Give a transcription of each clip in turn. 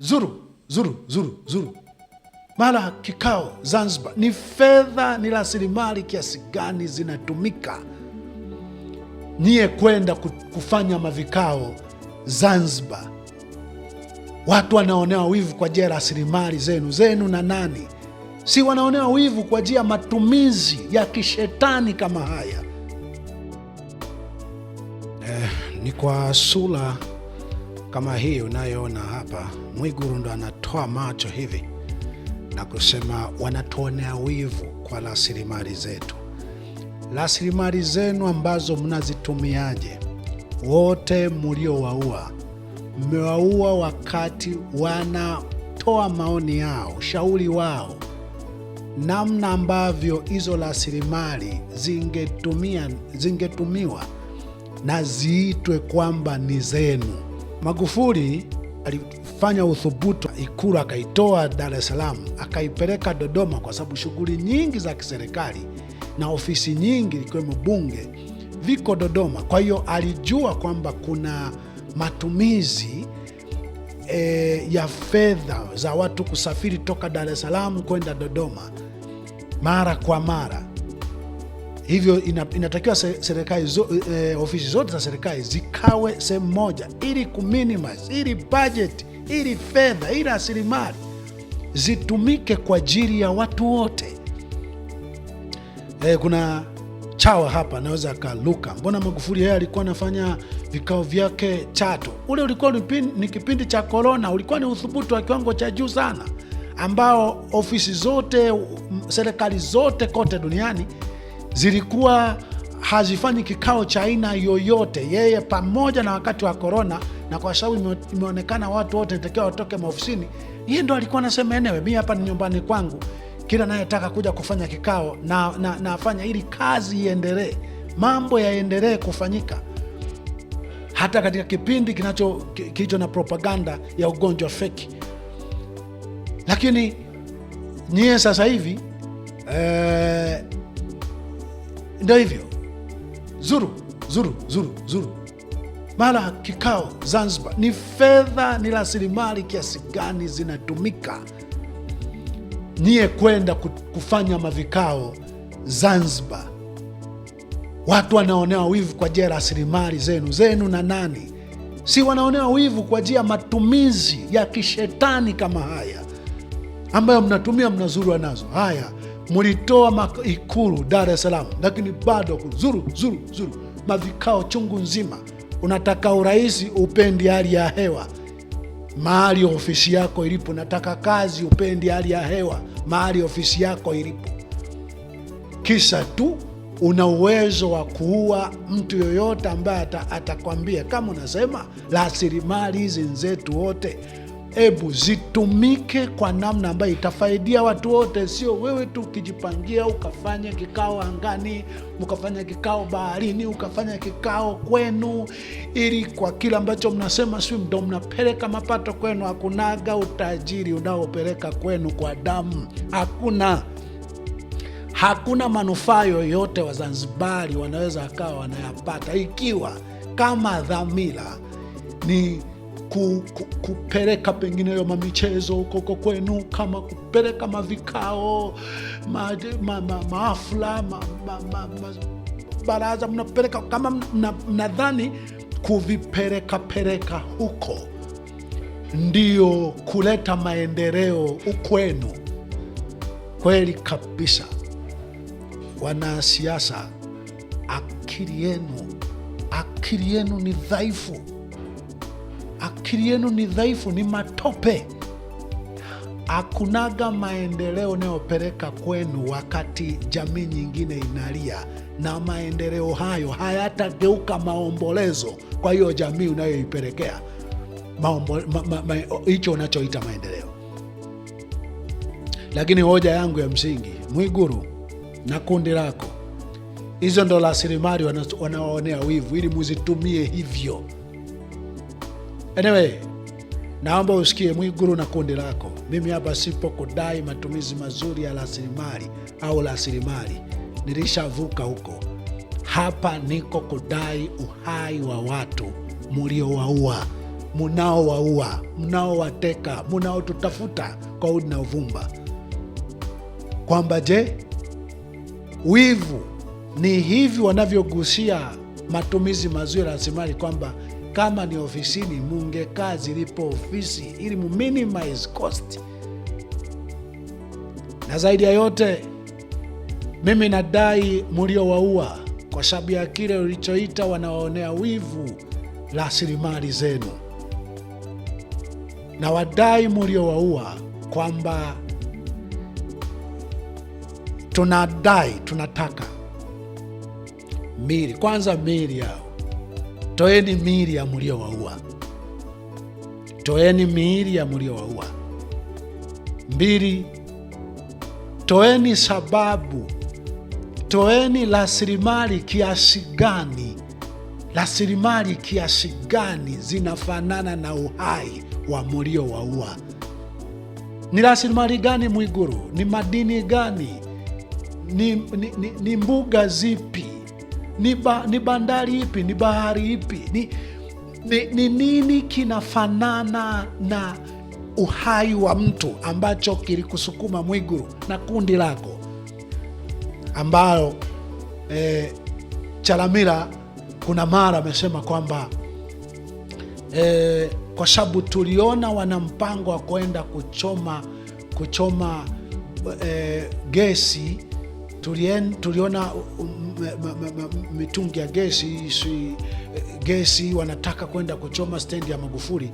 Zuru. Mara kikao Zanzibar, ni fedha, ni rasilimali kiasi gani zinatumika nyie kwenda kufanya mavikao Zanzibar? Watu wanaonewa wivu kwa ajili ya rasilimali zenu na nani? Si wanaonewa wivu kwa ajili ya matumizi ya kishetani kama haya? Ni kwa sura kama hii unayoona hapa, Mwigulu ndo anatoa macho hivi na kusema wanatuonea wivu kwa rasilimali zetu. Rasilimali zenu ambazo mnazitumiaje? Wote mliowaua, mmewaua wakati wanatoa maoni yao, ushauri wao, namna ambavyo hizo rasilimali zingetumiwa na ziitwe kwamba ni zenu. Magufuli alifanya uthubutu, Ikulu akaitoa Dar es Salaam akaipeleka Dodoma, kwa sababu shughuli nyingi za kiserikali na ofisi nyingi ikiwemo bunge viko Dodoma. Kwa hiyo alijua kwamba kuna matumizi ya fedha za watu kusafiri toka Dar es Salaam kwenda Dodoma mara kwa mara. Hivyo inatakiwa serikali ofisi zote za serikali zikawe sehemu moja, ili kuminimize, ili budget, ili fedha, ili rasilimali zitumike kwa ajili ya watu wote. Kuna chawa hapa naweza akaluka, mbona Magufuli yeye alikuwa anafanya vikao vyake Chato? Ule ulikuwa ni kipindi cha corona, ulikuwa ni uthubutu wa kiwango cha juu sana, ambao ofisi zote, serikali zote kote duniani zilikuwa hazifanyi kikao cha aina yoyote. Yeye pamoja na wakati wa corona, na kwa sababu imeonekana watu wote natakiwa watoke maofisini, yeye ndo alikuwa anasema enewe, mimi hapa ni nyumbani kwangu, kila nayetaka kuja kufanya kikao na afanya, ili kazi iendelee, mambo yaendelee kufanyika, hata katika kipindi kilicho na propaganda ya ugonjwa feki. Lakini nyie sasa hivi ndio hivyo, zuru. Mara kikao Zanzibar, ni fedha, ni rasilimali kiasi gani zinatumika nyie kwenda kufanya mavikao Zanzibar? Watu wanaonewa wivu kwa ajili ya rasilimali zenu na nani? Si wanaonewa wivu kwa ajili ya matumizi ya kishetani kama haya ambayo mnatumia, mnazurwa nazo. Haya, mulitoa Ikulu Dar es Salaam, lakini bado zuru mavikao chungu nzima. Unataka urais, upendi hali ya hewa mahali ofisi yako ilipo. Unataka kazi, upendi hali ya hewa mahali ofisi yako ilipo. Kisa tu una uwezo wa kuua mtu yoyote ambaye atakwambia, kama unasema rasilimali hizi nzetu wote, hebu zitumike kwa namna ambayo itafaidia watu wote, sio wewe tu ukijipangia ukafanya kikao angani, ukafanya kikao baharini, ukafanya kikao kwenu, ili kwa kila ambacho mnasema sio ndo mnapeleka mapato kwenu. Hakunaga utajiri unaopeleka kwenu kwa damu, hakuna manufaa yoyote Wazanzibari wanaweza akawa wanayapata, ikiwa kama dhamira ni kupeleka pengine yo mamichezo huko kwenu, kama kupeleka mavikao, maafla, baraza mnapeleka, kama mnadhani kuvipeleka huko ndio kuleta maendeleo ukwenu, kweli kabisa. Wanasiasa, akili yenu ni dhaifu. Akili yenu ni dhaifu, ni matope. Hakunaga maendeleo unayopeleka kwenu wakati jamii nyingine inalia, na maendeleo hayo hayatageuka maombolezo kwa hiyo jamii unayoipelekea hicho unachoita maendeleo. Lakini hoja yangu ya msingi, Mwigulu na kundi lako, hizo ndo rasilimali wanaoonea wivu, ili muzitumie hivyo. Anyway, naomba usikie Mwigulu na kundi lako, mimi hapa sipo kudai matumizi mazuri ya rasilimali au rasilimali, nilishavuka huko. Hapa niko kudai uhai wa watu mliowaua, munaowaua, mnaowateka, munaotutafuta kwa udi na uvumba, kwamba je, wivu ni hivi wanavyogusia matumizi mazuri ya rasilimali, kwamba kama ni ofisini mungekaa zilipo ofisi ili minimize cost. Na zaidi ya yote, mimi nadai mliowaua kwa sababu ya kile ulichoita wanawaonea wivu rasilimali zenu, na wadai mliowaua kwamba tunataka mili kwanza, mili yao. Toeni mili ya mliowaua, toeni miili ya mliowaua. 2, toeni sababu, toeni rasilimali kiasi gani zinafanana na uhai wa mliowaua. Ni rasilimali gani Mwigulu? Ni madini gani? Ni mbuga zipi? Ni bandari ipi? Ni bahari ipi? Ni nini kinafanana na uhai wa mtu ambacho kilikusukuma Mwigulu na kundi lako, ambayo Chalamila kuna mara amesema kwamba kwa sababu tuliona wana mpango wa kwenda kuchoma gesi, tuliona mitungi ya gesi wanataka kwenda kuchoma stendi ya Magufuli,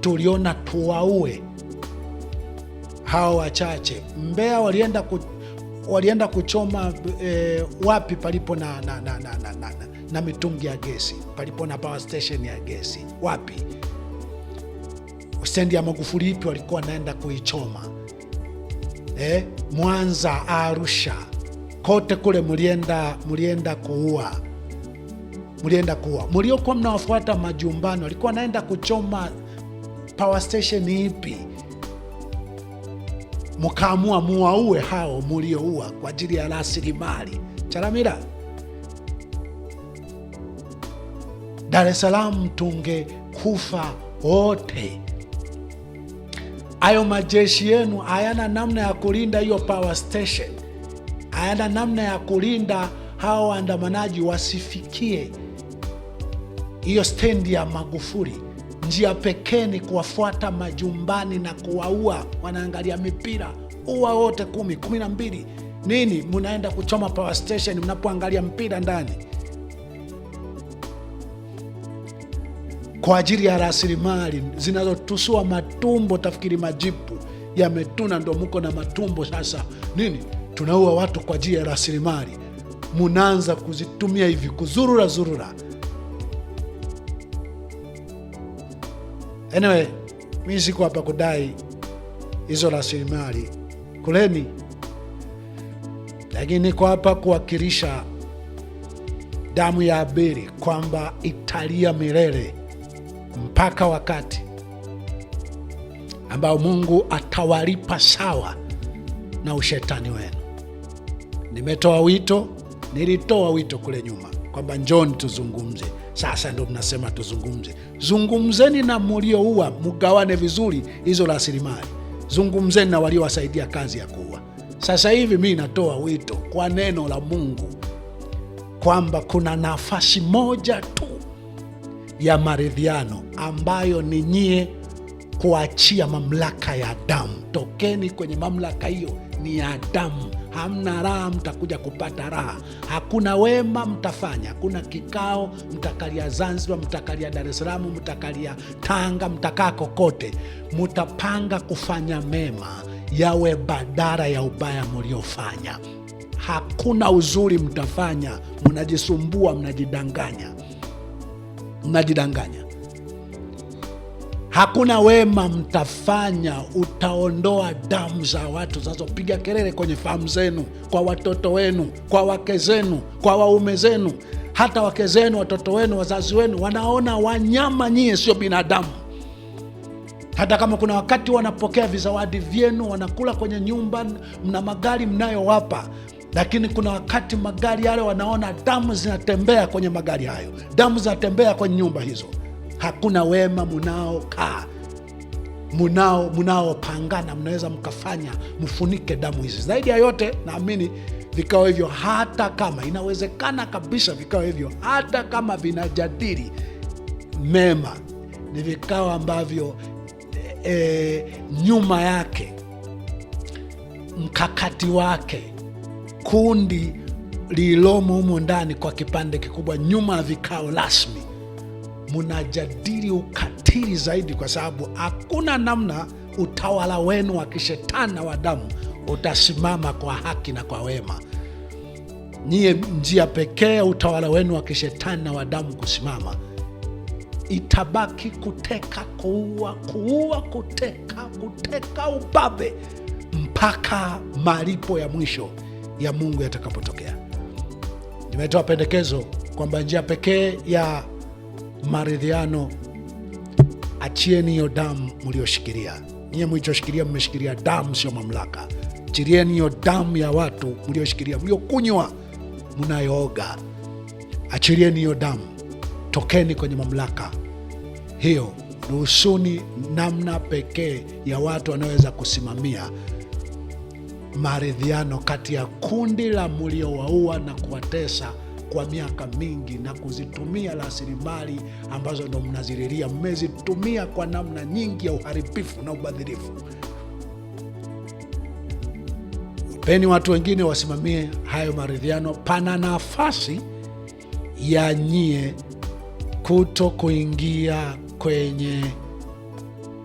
tuliona tuwaue hao wachache. Mbeya walienda kuchoma wapi palipo na mitungi ya gesi, palipo na power station ya gesi, wapi? Stendi ya Magufuli ipi walikuwa naenda kuichoma? Mwanza, Arusha, kote kule mulienda kuua. Mliokuwa mnawafuata majumbani walikuwa naenda kuchoma power station ipi? Mkaamua muwaue hao mulioua kwa ajili ya rasilimali. Chalamila, Dar es Salaam tungekufa wote. Hayo majeshi yenu hayana namna ya kulinda hiyo power station, hayana namna ya kulinda hao waandamanaji wasifikie hiyo stendi ya Magufuli. Njia pekee ni kuwafuata majumbani na kuwaua. Wanaangalia mipira, uwa wote 10, 12. Nini munaenda kuchoma power station mnapoangalia mpira ndani? Kwa ajili ya rasilimali zinazotusua matumbo. Tafikiri majipu yametuna, ndo muko na matumbo sasa. Nini tunaua watu kwa ajili ya rasilimali, munaanza kuzitumia hivi kuzurura. Anyway, mimi siko hapa kudai hizo rasilimali, kuleni, lakini niko hapa kuwakilisha damu ya Abeli, kwamba italia milele mpaka wakati ambao Mungu atawalipa sawa na ushetani wenu. Nilitoa wito kule nyuma kwamba njoni tuzungumze. Sasa ndo mnasema tuzungumze. Zungumzeni na mlioua, mugawane vizuri hizo rasilimali. Zungumzeni na waliowasaidia kazi ya kuua. Sasa hivi mimi natoa wito kwa neno la Mungu kwamba kuna nafasi moja tu ya maridhiano, ambayo ni nyie kuachia mamlaka ya damu. Tokeni kwenye mamlaka hiyo, ni ya damu. Hamna raha mtakuja kupata raha, hakuna wema mtafanya, hakuna kikao mtakalia Zanzibar, mtakalia Dar es Salaam, mtakalia Tanga, mtakaa kokote. Mutapanga kufanya mema yawe badala ya ubaya mliofanya. Hakuna uzuri mtafanya, mnajisumbua, mnajidanganya. Hakuna wema mtafanya, utaondoa damu za watu zinazopiga kelele kwenye fahamu zenu, kwa watoto wenu, kwa wake zenu, kwa waume zenu. Hata wake zenu, watoto wenu, wazazi wenu wanaona wanyama, nyie sio binadamu. Hata kama kuna wakati wanapokea vizawadi vyenu, wanakula kwenye nyumba, mna magari mnayowapa, lakini kuna wakati magari yale wanaona damu zinatembea kwenye magari hayo, damu zinatembea kwenye nyumba hizo. Hakuna wema munaokaa, munaopangana, mnaweza mkafanya mfunike damu hizi. Zaidi ya yote, naamini vikao hivyo, hata kama inawezekana kabisa, vikao hivyo hata kama vinajadili mema, ni vikao ambavyo nyuma yake, mkakati wake, kundi lilomo humo ndani kwa kipande kikubwa, nyuma ya vikao rasmi, munajadili ukatili zaidi, kwa sababu hakuna namna utawala wenu wa kishetani na wa damu utasimama kwa haki na kwa wema. Niye njia pekee utawala wenu wa kishetani na wa damu kusimama, itabaki kuteka, kuua, kuteka ubabe, mpaka malipo ya mwisho ya Mungu yatakapotokea. Nimetoa pendekezo kwamba njia pekee ya maridhiano, achieni hiyo damu mlioshikilia. Nyie mlichoshikilia, mmeshikilia damu, sio mamlaka. Achilieni hiyo damu ya watu mlioshikilia, mliokunywa, mnayooga. Achilieni hiyo damu, tokeni kwenye mamlaka hiyo. Ruhusuni namna pekee ya watu wanaweza kusimamia maridhiano kati ya kundi la mliowaua na kuwatesa kwa miaka mingi na kuzitumia rasilimali ambazo ndo mnazililia. Mmezitumia kwa namna nyingi ya uharibifu na ubadhirifu. Peni watu wengine wasimamie hayo maridhiano. Pana nafasi ya nyie kuto kuingia kwenye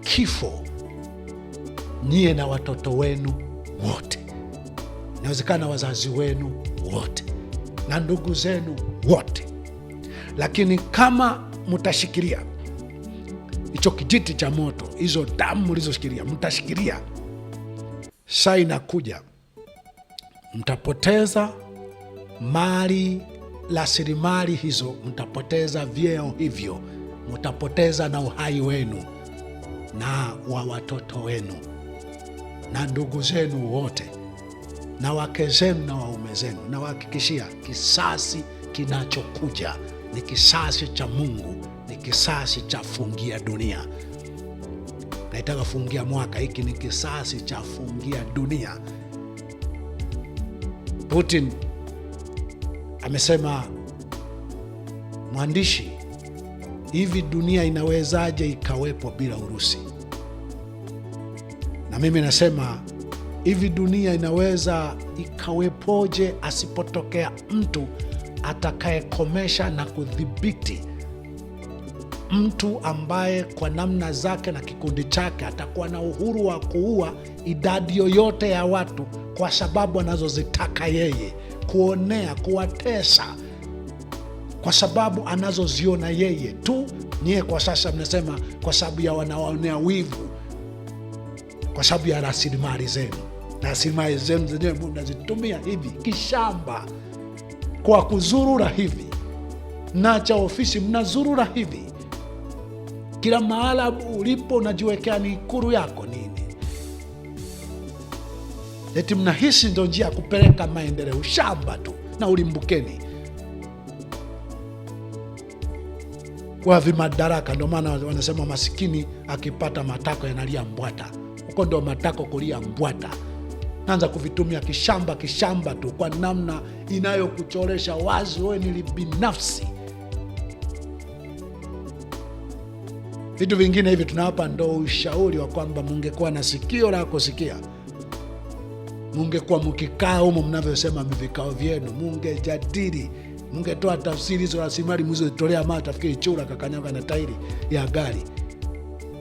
kifo, nyie na watoto wenu wote, inawezekana wazazi wenu wote na ndugu zenu wote. Lakini kama mtashikilia hicho kijiti cha moto, hizo damu mlizoshikilia, mtashikilia, saa inakuja mtapoteza mali, rasilimali hizo, mtapoteza vyeo hivyo, mtapoteza na uhai wenu na wa watoto wenu na ndugu zenu wote na wake zenu na waume zenu. Na wahakikishia, kisasi kinachokuja ni kisasi cha Mungu, ni kisasi cha fungia dunia. Naitaka fungia mwaka, hiki ni kisasi cha fungia dunia. Putin amesema, mwandishi, hivi dunia inawezaje ikawepo bila Urusi? Na mimi nasema, hivi dunia inaweza ikawepoje asipotokea mtu atakayekomesha na kudhibiti, mtu ambaye kwa namna zake na kikundi chake atakuwa na uhuru wa kuua idadi yoyote ya watu kwa sababu anazozitaka yeye, kuonea, kuwatesa kwa sababu anazoziona yeye tu. Nyie kwa sasa mnasema kwa sababu ya wanaonea wivu, kwa sababu ya rasilimali zenu. Rasilimali zenu zenyewe mnazitumia hivi kishamba, kwa kuzurura hivi, nacha ofisi mnazurura hivi, kila mahala ulipo unajiwekea ni ikulu yako nini, eti mnahisi ndo njia ya kupeleka maendeleo. Shamba tu na ulimbukeni kwa vimadaraka. Ndo maana wanasema masikini akipata matako yanalia mbwata. Huko ndo matako kulia mbwata. Naanza kuvitumia kishamba tu, kwa namna inayokuchoresha wazi wewe ni binafsi. Vitu vingine hivi tunawapa ndo ushauri wa kwamba mungekuwa na sikio la kusikia, mungekuwa mkikaa humo mnavyosema vikao vyenu, mungejadili, mungetoa tafsiri hizo rasilimali mlizozitolea macho, tafikiri chura kakanyaga na tairi ya gari,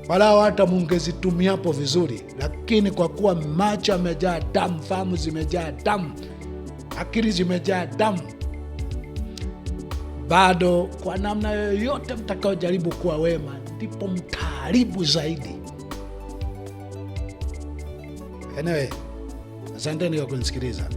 wala hata mungezitumia hapo vizuri. Lakini kwa kuwa macho yamejaa damu, fahamu zimejaa damu, akili zimejaa damu, bado kwa namna yoyote mtakaojaribu kuwa wema, ndipo mtaharibu zaidi. Anyway, asanteni kwa kunisikiliza.